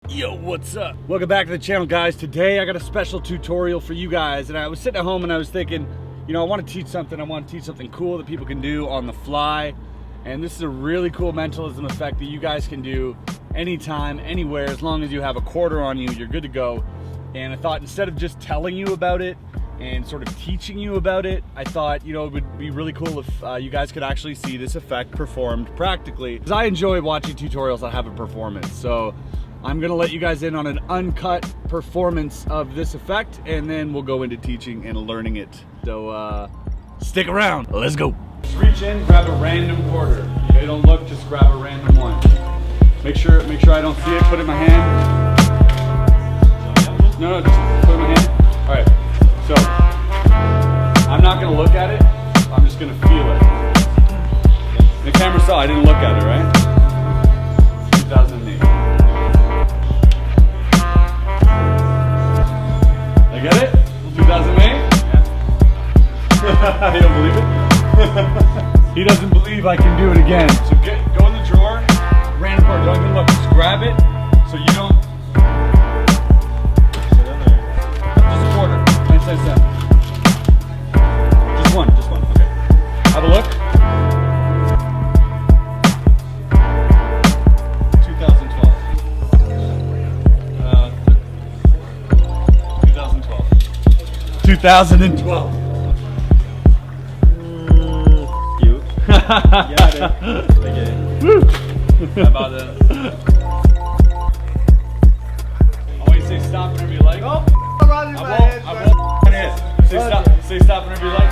Yo, what's up? Welcome back to the channel, guys. Today I got a special tutorial for you guys, and I was sitting at home and I was thinking, you know, I want to teach something cool that people can do on the fly. And this is a really cool mentalism effect that you guys can do anytime, anywhere. As long as you have a quarter on you, you're good to go. And I thought, instead of just telling you about it and sort of teaching you about it, I thought, you know, it would be really cool if you guys could actually see this effect performed practically, because I enjoy watching tutorials that have a performance. So I'm gonna let you guys in on an uncut performance of this effect, and then we'll go into teaching and learning it. So stick around, let's go. Just reach in, grab a random quarter. Okay, don't look, just grab a random one. Make sure I don't see it, put it in my hand. No, just put it in my hand. All right, so I'm not gonna look at it, I'm just gonna feel it. The camera saw I didn't look at it, right? 2008. I get it? 2008? Yeah. You don't believe it? He doesn't believe I can do it again. So go in the drawer, random card, don't even look, just grab it so you don't. Just a quarter, 99 cents. Just one, okay. Have a look. 2012. You? Got it. Okay. Woo! How about that? I want you to say stop whenever you like. Oh, around in my head. I won't hit. Say stop whenever you like.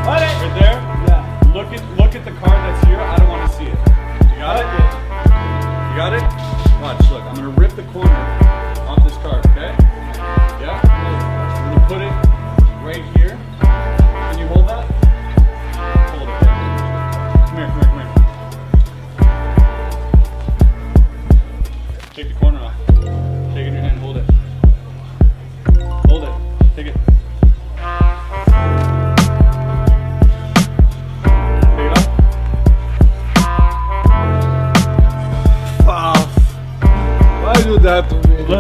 Right there? Yeah. Look at the card that's here. I don't want to see it. You got it? You got it? Watch, look. I'm going to rip the corner off this card, okay? Yeah? I'm going to put it right here. Can you hold that? Hold it there. Come here. Take the corner off. Take it in your hand, hold it. Hold it. Take it. Take it off. Wow. Why do that to me? What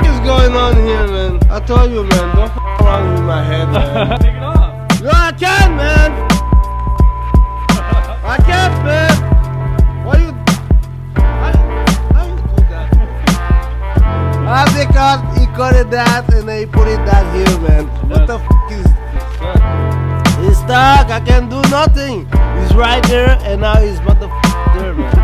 is going on here, man? I told you, man, don't f around with my head, man. Take it off. No, I can't, man. I can't, man. Why you? How you do that? He cut it that and they put it that here, man. What the f is? He's stuck. I can't do nothing. He's right there, and now he's motherfucker there, man.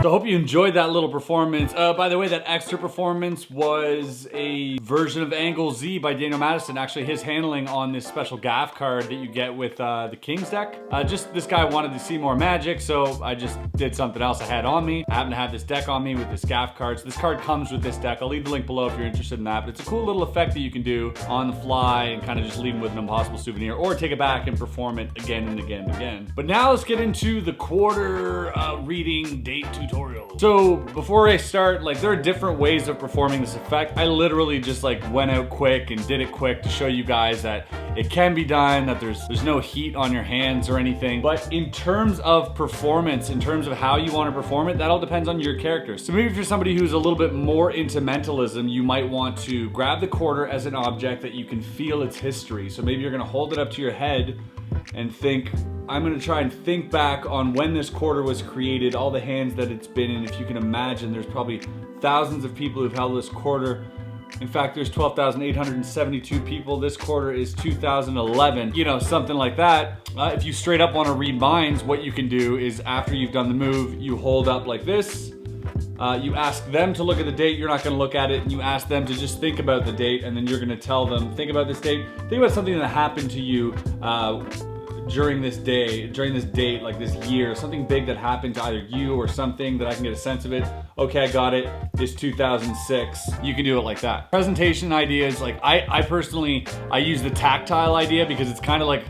So I hope you enjoyed that little performance. By the way, that extra performance was a version of Angle Z by Daniel Madison. Actually, his handling on this special gaff card that you get with the King's deck. Just this guy wanted to see more magic, so I just did something else I had on me. I happen to have this deck on me with this gaff card. So this card comes with this deck. I'll leave the link below if you're interested in that. But it's a cool little effect that you can do on the fly and kind of just leave with an impossible souvenir, or take it back and perform it again and again and again. But now let's get into the quarter reading date tutorial. So before I start, like, there are different ways of performing this effect. I literally just like went out quick and did it quick to show you guys that it can be done, that there's no heat on your hands or anything. But in terms of performance, in terms of how you want to perform it, that all depends on your character. So maybe if you're somebody who's a little bit more into mentalism, you might want to grab the quarter as an object that you can feel its history. So maybe you're gonna hold it up to your head and think, I'm gonna try and think back on when this quarter was created, all the hands that it's been in. If you can imagine, there's probably thousands of people who've held this quarter. In fact, there's 12,872 people. This quarter is 2011, you know, something like that. If you straight up wanna read minds, what you can do is, after you've done the move, you hold up like this. You ask them to look at the date, you're not gonna look at it, and you ask them to just think about the date, and then you're gonna tell them, think about this date, think about something that happened to you during this date, like this year, something big that happened to either you or something that I can get a sense of it. Okay, I got it, it's 2006. You can do it like that. Presentation ideas, like I personally use the tactile idea, because it's kind of like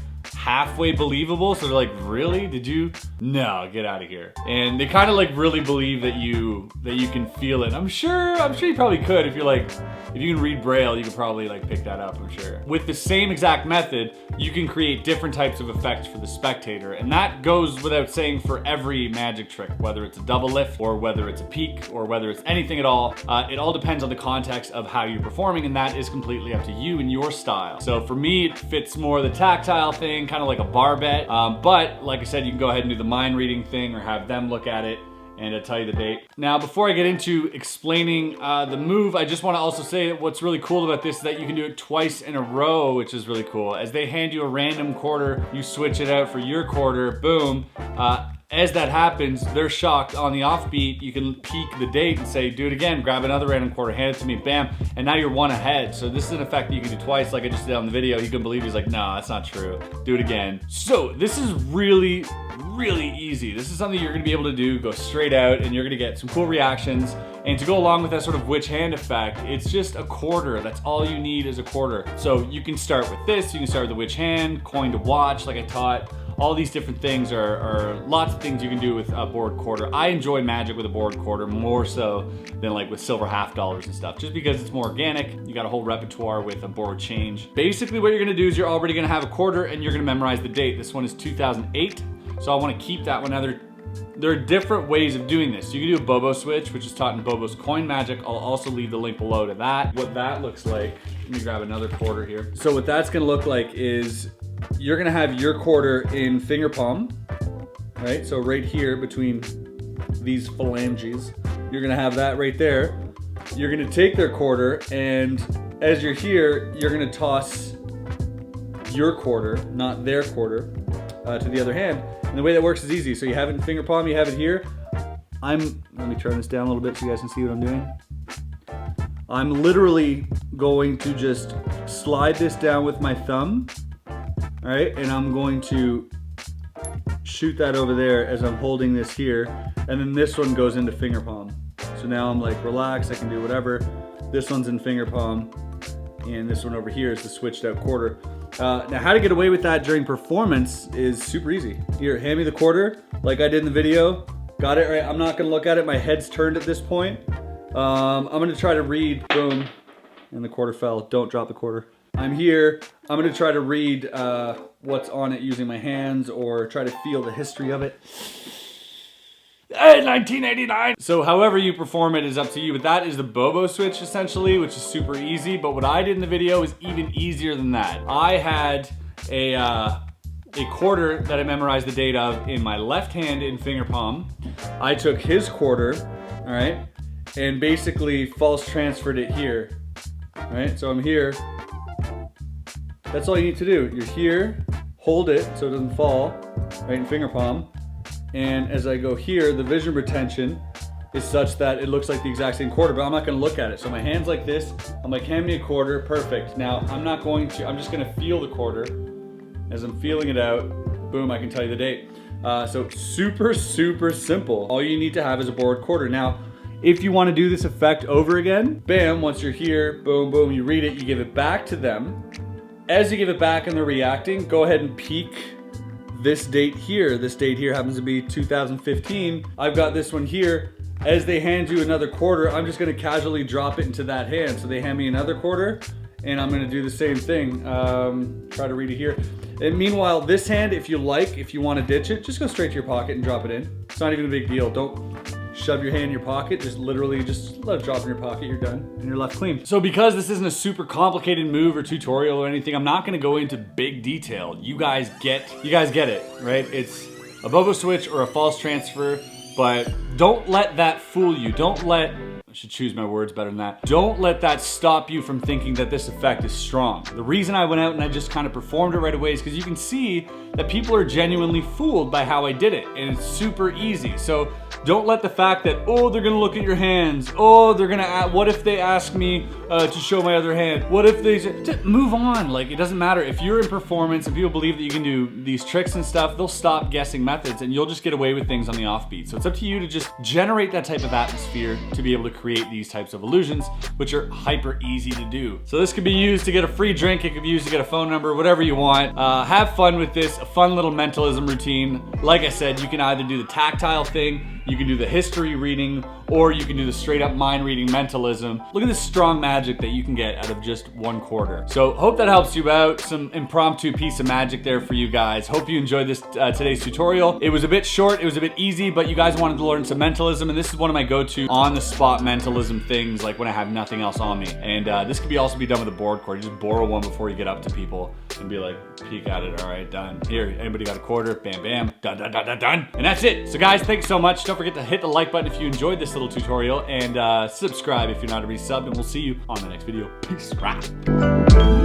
halfway believable. So they're like, really? Did you? No, get out of here. And they kind of like really believe that you can feel it. I'm sure you probably could if you can read Braille, you could probably like pick that up, I'm sure. With the same exact method, you can create different types of effects for the spectator. And that goes without saying for every magic trick, whether it's a double lift or whether it's a peek or whether it's anything at all. It all depends on the context of how you're performing, and that is completely up to you and your style. So for me, it fits more the tactile thing, kind of like a bar bet. But like I said, you can go ahead and do the mind reading thing or have them look at it and tell you the date. Now, before I get into explaining the move, I just wanna also say that what's really cool about this is that you can do it twice in a row, which is really cool. As they hand you a random quarter, you switch it out for your quarter, boom. As that happens, they're shocked. On the offbeat, you can peek the date and say, do it again, grab another random quarter, hand it to me, bam, and now you're one ahead. So this is an effect that you can do twice, like I just did on the video. He couldn't believe it. He's like, no, that's not true. Do it again. So this is really easy. This is something you're gonna be able to do, go straight out, and you're gonna get some cool reactions. And to go along with that sort of witch hand effect, it's just a quarter. That's all you need is a quarter. So you can start with this, you can start with the witch hand, coin to watch, like I taught. All these different things are lots of things you can do with a board quarter. I enjoy magic with a board quarter more so than like with silver half dollars and stuff, just because it's more organic. You got a whole repertoire with a board change. Basically what you're gonna do is you're already gonna have a quarter and you're gonna memorize the date. This one is 2008, so I wanna keep that one. Now there are different ways of doing this. You can do a Bobo switch, which is taught in Bobo's Coin Magic. I'll also leave the link below to that. What that looks like, let me grab another quarter here. So what that's gonna look like is you're gonna have your quarter in finger palm, right? So right here between these phalanges, you're gonna have that right there. You're gonna take their quarter, and as you're here, you're gonna toss your quarter, not their quarter, to the other hand. And the way that works is easy. So you have it in finger palm, you have it here. Let me turn this down a little bit so you guys can see what I'm doing. I'm literally going to just slide this down with my thumb, all right? And I'm going to shoot that over there as I'm holding this here. And then this one goes into finger palm. So now I'm like relaxed, I can do whatever. This one's in finger palm, and this one over here is the switched out quarter. Now how to get away with that during performance is super easy. Here, hand me the quarter, like I did in the video. Got it right, I'm not gonna look at it, my head's turned at this point. I'm gonna try to read, boom, and the quarter fell. Don't drop the quarter. I'm here, I'm gonna try to read what's on it using my hands or try to feel the history of it. Hey, 1989! So however you perform it is up to you, but that is the Bobo switch essentially, which is super easy. But what I did in the video is even easier than that. I had a quarter that I memorized the date of in my left hand in finger palm. I took his quarter, all right, and basically false transferred it here, all right? So I'm here. That's all you need to do. You're here, hold it so it doesn't fall, right, in finger palm. And as I go here, the vision retention is such that it looks like the exact same quarter, but I'm not gonna look at it. So my hand's like this, I'm like, hand me a quarter, perfect. Now, I'm just gonna feel the quarter. As I'm feeling it out, boom, I can tell you the date. So super simple. All you need to have is a board quarter. Now, if you wanna do this effect over again, bam, once you're here, boom, boom, you read it, you give it back to them. As you give it back and they're reacting, go ahead and peek this date here. This date here happens to be 2015. I've got this one here. As they hand you another quarter, I'm just gonna casually drop it into that hand. So they hand me another quarter, and I'm gonna do the same thing. Try to read it here. And meanwhile, this hand, if you wanna ditch it, just go straight to your pocket and drop it in. It's not even a big deal. Don't shove your hand in your pocket, just literally just let it drop in your pocket, you're done, and you're left clean. So because this isn't a super complicated move or tutorial or anything, I'm not gonna go into big detail. You guys get it, right? It's a Bobo switch or a false transfer, but don't let that fool you. I should choose my words better than that. Don't let that stop you from thinking that this effect is strong. The reason I went out and I just kind of performed it right away is because you can see that people are genuinely fooled by how I did it, and it's super easy. So Don't let the fact that, oh, they're gonna look at your hands. Oh, they're gonna, what if they ask me to show my other hand? What if they, move on. Like, it doesn't matter. If you're in performance and people believe that you can do these tricks and stuff, they'll stop guessing methods and you'll just get away with things on the offbeat. So it's up to you to just generate that type of atmosphere to be able to create these types of illusions, which are hyper easy to do. So this could be used to get a free drink. It could be used to get a phone number, whatever you want. Have fun with this, a fun little mentalism routine. Like I said, you can either do the tactile thing, you can do the history reading, or you can do the straight up mind reading mentalism. Look at this strong magic that you can get out of just 1/4. So hope that helps you out. Some impromptu piece of magic there for you guys. Hope you enjoyed this today's tutorial. It was a bit short, it was a bit easy, but you guys wanted to learn some mentalism, and this is one of my go-to on the spot mentalism things, like when I have nothing else on me. And this could also be done with a board cord. You just borrow one before you get up to people and be like, peek at it, all right, done. Here, anybody got a quarter? Bam, bam, done, done, done, done, done. And that's it. So guys, thanks so much. Don't forget to hit the like button if you enjoyed this little tutorial, and subscribe if you're not already subbed, and we'll see you on the next video. Peace. Rah.